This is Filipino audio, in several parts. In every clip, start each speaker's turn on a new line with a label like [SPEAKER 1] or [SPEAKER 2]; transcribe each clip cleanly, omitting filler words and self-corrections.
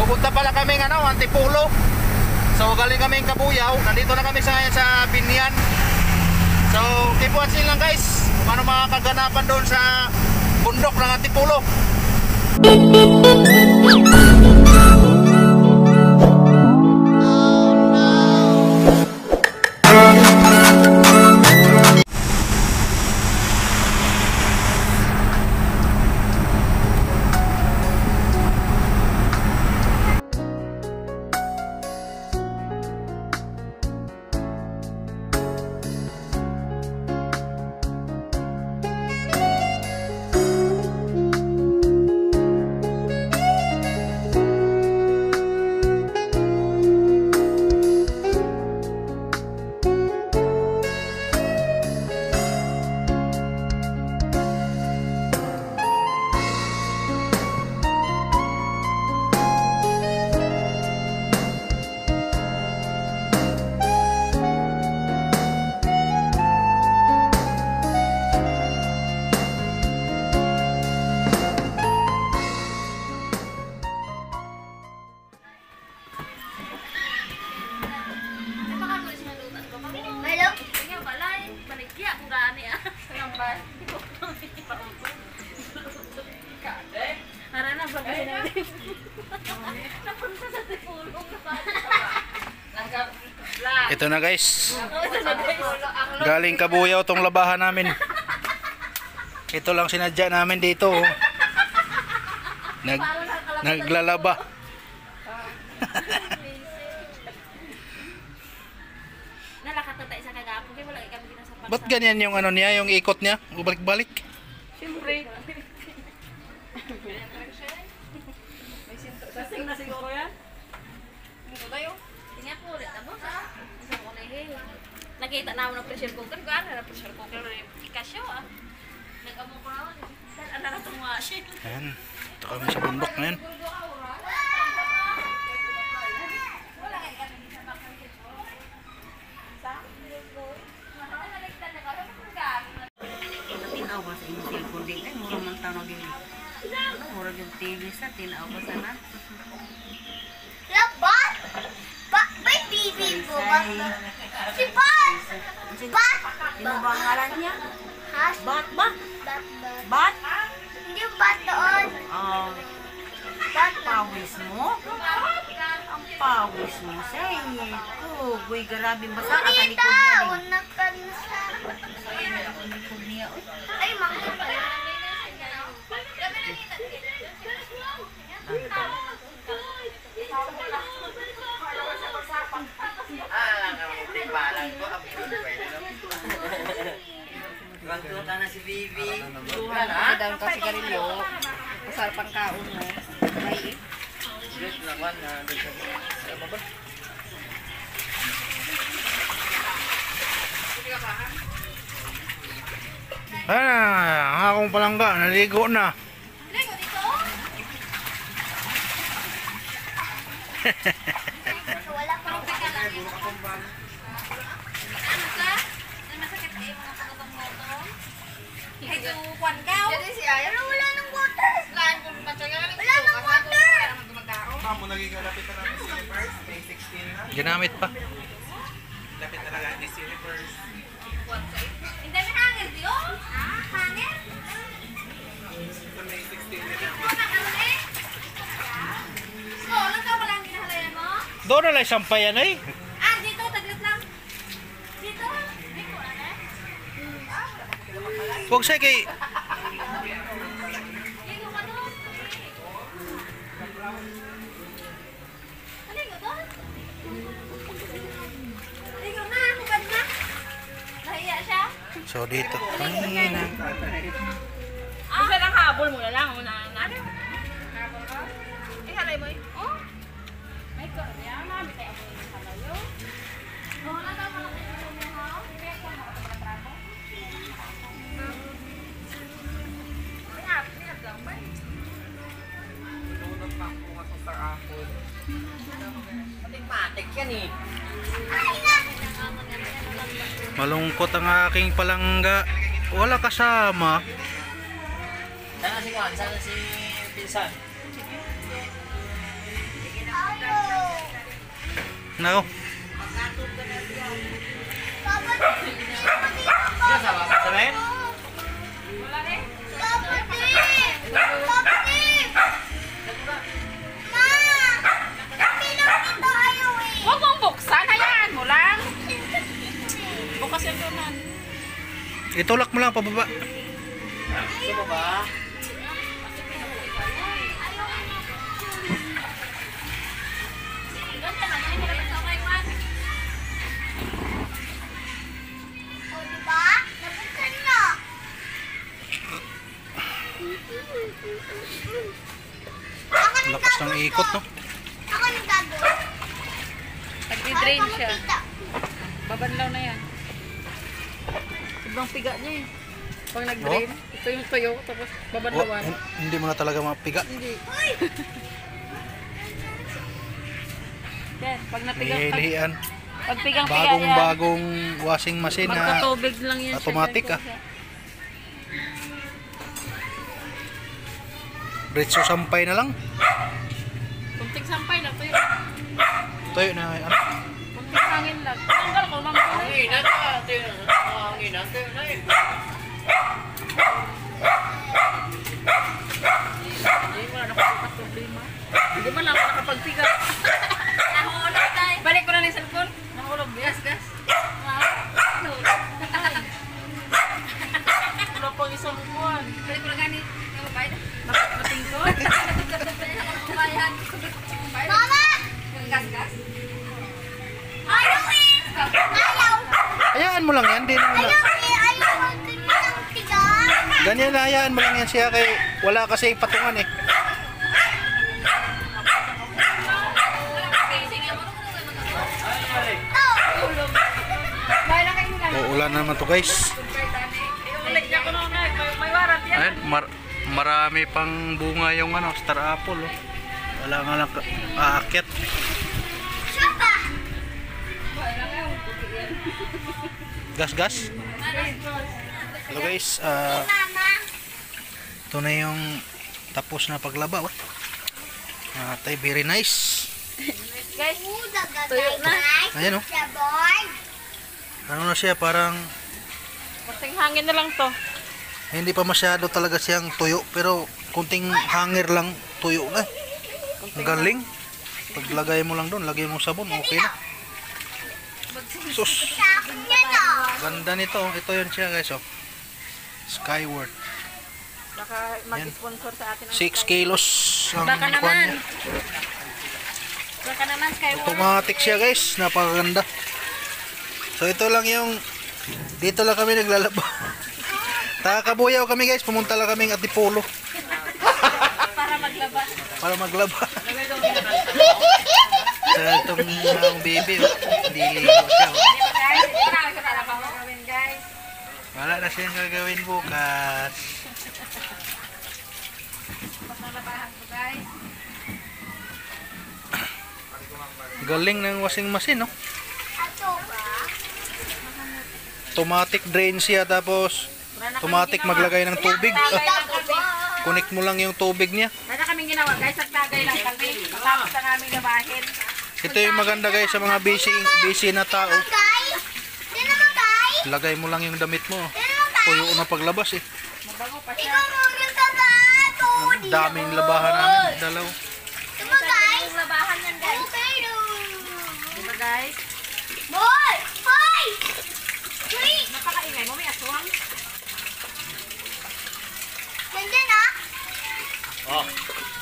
[SPEAKER 1] pupunta pala kami Antipolo. So galing kami Kabuyaw. Nandito na kami sa Binyan. So keep watching lang guys kung ano mga kaganapan doon sa bundok ng Antipolo. Ito na guys. Galing Kabuyaw tong labahan namin. Ito lang sinadya namin dito. Naglalaba. Ba't ganyan yung ano niya, yung ikot niya? Balik-balik.
[SPEAKER 2] Siyempre. May sinto. Sasing na siguro yan? Hindi tayo. Tingnan po ulit. Tapos isang ulihin. Nakita na ako ng pressure cooker. Gano'n na pressure cooker. Ikasyo nag-among ko na ako. Ano na itong mga shit.
[SPEAKER 1] Ayan. Ito kami sa bundok ngayon.
[SPEAKER 2] Tinaw ba sa inyong cellphone din? Ay, mura man tanong din. Mura yung TV sa tinaw ba sana?
[SPEAKER 3] Labat? May baby po ba? Si Bat! Bat!
[SPEAKER 2] Sino ba ang ngalan niya?
[SPEAKER 3] Has?
[SPEAKER 2] Bat ba?
[SPEAKER 3] Bat.
[SPEAKER 2] Bat?
[SPEAKER 3] Hindi yung bat doon. Bat.
[SPEAKER 2] Pawis mo? Ang pawis mo sa ito. Uy, garabing basa ka sa likod niya.
[SPEAKER 3] Unak ka na sa...
[SPEAKER 2] Sa likod niya.
[SPEAKER 3] Ay, makita.
[SPEAKER 2] Tuta na si Bibi. Ay, daw ka sigarilyo. Pasal pang kaon mo. Ay,
[SPEAKER 1] Ang akong palangga, naligo na.
[SPEAKER 3] Ligo dito? Wala pa rin ka lang. Ano ka? Masakit kayo mga pangatang moto? Ay, tuwan ka. Jadi si Aya. Pero wala nang water. Wala nang water.
[SPEAKER 4] Mamo, naging lapit na lang Miss Universe. May 16 na.
[SPEAKER 1] Ginamit pa.
[SPEAKER 4] Lapit na lang Miss Universe.
[SPEAKER 3] Hindi may hanger diyo? Hanger?
[SPEAKER 4] Ito may 16 na.
[SPEAKER 3] Lang ka walang ginahalayan mo?
[SPEAKER 1] Doon na lang sampayan ay.
[SPEAKER 3] Dito, taglit lang. Dito. Dito,
[SPEAKER 1] Huwag siya kay...
[SPEAKER 3] Ligo ka doon. Ligo doon. Ligo na, hubad na. Nahiya siya.
[SPEAKER 1] So dito.
[SPEAKER 2] Isa lang habol mo na lang. Ano? Ihalay mo eh. Oh? May korya. Mami tayo mo yung halayo.
[SPEAKER 3] Oo, natama na kayo mo ha.
[SPEAKER 4] Lunod pa ako nga sa Star Apple.
[SPEAKER 2] Matik yan eh.
[SPEAKER 1] Malungkot ang aking palangga. Wala kasama.
[SPEAKER 2] Sana si Juan, sana si Pinsan.
[SPEAKER 5] No.
[SPEAKER 1] Sabihin?
[SPEAKER 2] Huwag mong buksan. Hayaan mo lang. Bukas yan doon.
[SPEAKER 5] Itulak mo lang pababa.
[SPEAKER 1] Gusto mo ba?
[SPEAKER 5] Lakas ng ikot, no?
[SPEAKER 3] Ako nagdado.
[SPEAKER 2] Nag-drain siya. Babanlaw na yan. Sobrang piga niya eh. Pag nag-drain, ito yung tuyo, tapos
[SPEAKER 5] Oh,
[SPEAKER 2] babanlawan.
[SPEAKER 5] hindi mo na talaga mapiga.
[SPEAKER 2] Hindi. Yan, pag napiga,
[SPEAKER 5] Lihian.
[SPEAKER 2] pag pigang-piga yan,
[SPEAKER 5] Bagong washing machine na
[SPEAKER 2] magkatubig lang yan siya.
[SPEAKER 5] automatic, ah. Diretso sampay na lang.
[SPEAKER 2] Kunting sampay lang, tuyo.
[SPEAKER 5] Tuyo na ano?
[SPEAKER 2] Kunting hangin lang. Tanggal ko, mamaya.
[SPEAKER 1] Hanginan ka. Hanginan ka na eh.
[SPEAKER 2] Hindi mo na nakabukas problema. Hindi mo lang ako nakapagpiga.
[SPEAKER 3] Nahulog tayo.
[SPEAKER 2] Balik ko na ng cellphone. Nahulog. Gas, gas. Wala pang isang buwan.
[SPEAKER 3] Balik ko na gani. Yung bayad.
[SPEAKER 2] Natingkot.
[SPEAKER 3] Bayad. Mama! Gas-gas. Ayaw eh! Ayaw!
[SPEAKER 5] Hayaan mo lang yan. Di naman na.
[SPEAKER 3] Ayaw eh! Ayaw magganyan ang tigas!
[SPEAKER 5] Ganyan na, hayaan mo lang yan siya kay wala kasi patungan eh.
[SPEAKER 2] Bahay na kayo nila.
[SPEAKER 5] Uulan naman to guys.
[SPEAKER 2] Ulit niya ko nung may warrant yan.
[SPEAKER 5] Ayan, marami pang bunga yung ano, star apple. Oh. Wala nga lang aakyat. Gas. Hello guys,
[SPEAKER 3] Mama!
[SPEAKER 5] ito na yung tapos na paglaba. Oh. Tay, very nice.
[SPEAKER 2] Guys,
[SPEAKER 3] Tuyo na.
[SPEAKER 5] Ayan oh.
[SPEAKER 3] Sa board.
[SPEAKER 5] Ano na siya, parang
[SPEAKER 2] masing hangin na lang to.
[SPEAKER 5] hindi pa masyado talaga siyang tuyo, pero kunting hangir lang tuyo na. Ang galing. Paglagay mo lang doon, lagay mo sabon, okay na. Sus,
[SPEAKER 3] Sa akin yan oh.
[SPEAKER 5] ganda nito. Ito yun siya guys oh. Skyward.
[SPEAKER 2] Baka mag-sponsor sa atin.
[SPEAKER 5] 6 kilos ang
[SPEAKER 2] Baka
[SPEAKER 5] kwan
[SPEAKER 2] naman.
[SPEAKER 5] niya.
[SPEAKER 2] Baka naman, Skyward.
[SPEAKER 5] Automatic siya guys, napakaganda. So ito lang yung, dito lang kami naglalaba. Takakabuyaw kami guys, pumunta lang kaming Antipolo
[SPEAKER 2] Para maglaba.
[SPEAKER 5] para maglaba. Sa itong baby, oh. Hindi ligo siya. Oh.
[SPEAKER 2] Guys, marami ko talaga gagawin, guys.
[SPEAKER 5] Wala na siyang gagawin bukas.
[SPEAKER 2] Paglalabahan ko, guys.
[SPEAKER 5] Galing ng washing machine, no?
[SPEAKER 3] Ato ba?
[SPEAKER 5] Automatic drain siya, tapos
[SPEAKER 2] Wala na
[SPEAKER 5] automatic
[SPEAKER 2] kaming ginawa.
[SPEAKER 5] maglagay ng tubig.
[SPEAKER 2] Tagay lang kami.
[SPEAKER 5] Connect mo lang yung tubig niya.
[SPEAKER 2] Wala na kaming ginawa, guys. Nagtagay lang kami. Matapos na aming labahin.
[SPEAKER 5] Ito yung maganda guys sa mga busy na tao.
[SPEAKER 3] Guys? Di naman guys?
[SPEAKER 5] Lagay mo lang yung damit mo.
[SPEAKER 3] Di naman guys?
[SPEAKER 5] Tuyo na paglabas eh.
[SPEAKER 2] Mabango pa siya.
[SPEAKER 3] Ikaw muna ka ba? Ito.
[SPEAKER 5] Daming labahan namin. Dalaw.
[SPEAKER 3] Diba guys?
[SPEAKER 2] Labahan yan, guys.
[SPEAKER 3] Okay no.
[SPEAKER 2] Diba, guys?
[SPEAKER 3] Boy! Hoy! Wait!
[SPEAKER 2] Napakaingay mo, may aswang.
[SPEAKER 3] Nandyan ah?
[SPEAKER 1] Oh.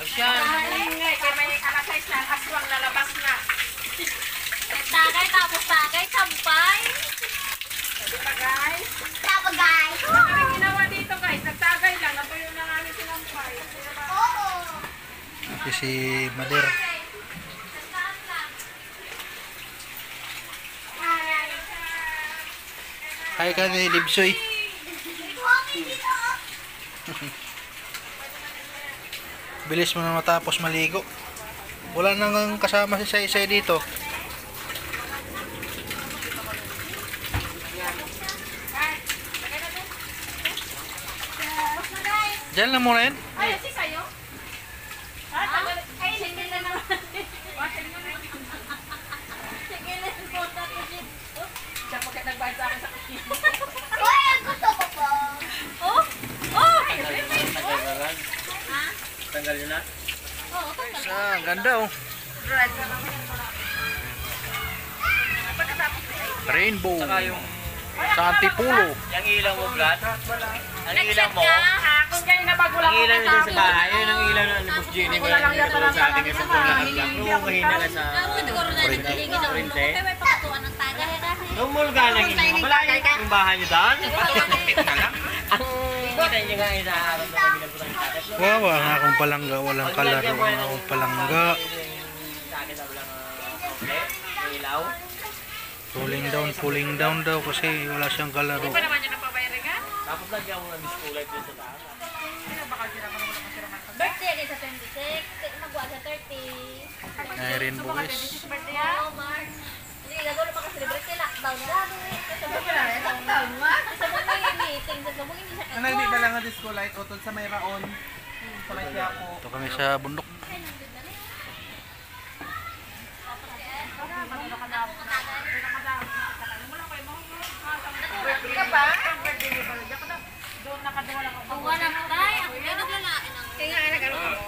[SPEAKER 1] Asyan.
[SPEAKER 2] Napakaingay, kaya may alas 6 na, aswang lalabas na.
[SPEAKER 3] Tagay tapos tagay. Sampay.
[SPEAKER 2] Diba, guys?
[SPEAKER 3] Tapos guys.
[SPEAKER 2] Wala kaming ginawa dito, guys. Nagtagay lang. Natuyo na namin silang pay. Diba?
[SPEAKER 3] Oo.
[SPEAKER 5] Ito si Mader. Hi ka ni Libsoy. Bilis mo na matapos maligo. Wala nang kasama si Say dito. Diyan lang muna yan.
[SPEAKER 2] Ay, si sa'yo? Ha? Ay, single na naman. Wasin mo na.
[SPEAKER 5] Ang ganda oh. Rainbow. Sa Antipulo.
[SPEAKER 6] Yung ilaw mo, Brad. Ang ilaw mo.
[SPEAKER 3] Kung kayo na bago lang
[SPEAKER 6] Ang ilaw nyo sa bahay. Yun ang ilaw na ni Boss Jenny. Wala lang yung sa ating isang tulad. Kung mahina ka sa kurente.
[SPEAKER 3] may pakatuan ng taga.
[SPEAKER 6] Nung mulga lang yun. Malayo yung bahay nyo doon. Ang kita nyo nga yung sa araw na kami nagpunta ng tatay.
[SPEAKER 5] Wow, ang akong palangga. Walang kalaro ang akong palangga.
[SPEAKER 6] Sa akin na walang outlet. Yung ilaw.
[SPEAKER 5] Cooling down daw kasi wala siyang kalaro.
[SPEAKER 2] Di ba naman yung napabayaran ka?
[SPEAKER 6] Tapos lagyan ko ng disco light dun sa taas.
[SPEAKER 3] Birthday agad sa 26. Magwa sa 30.
[SPEAKER 5] Ay, Rainbow guys.
[SPEAKER 2] Birthday ha?
[SPEAKER 3] Oh, March. Hindi, gagawin na maka-celebrate kay lockdown. Lockdown, ma? Sa mga yung meeting, sa mga hindi siya
[SPEAKER 4] Ano hindi ba lang ang disco light o sa may raon? Sa may Quiapo.
[SPEAKER 5] Ito kami sa bundok.
[SPEAKER 3] Ka ba? Doon nakadala ako. Ang wala na tayo. Ang naglalaki ng... Kaya nga, nagkaroon.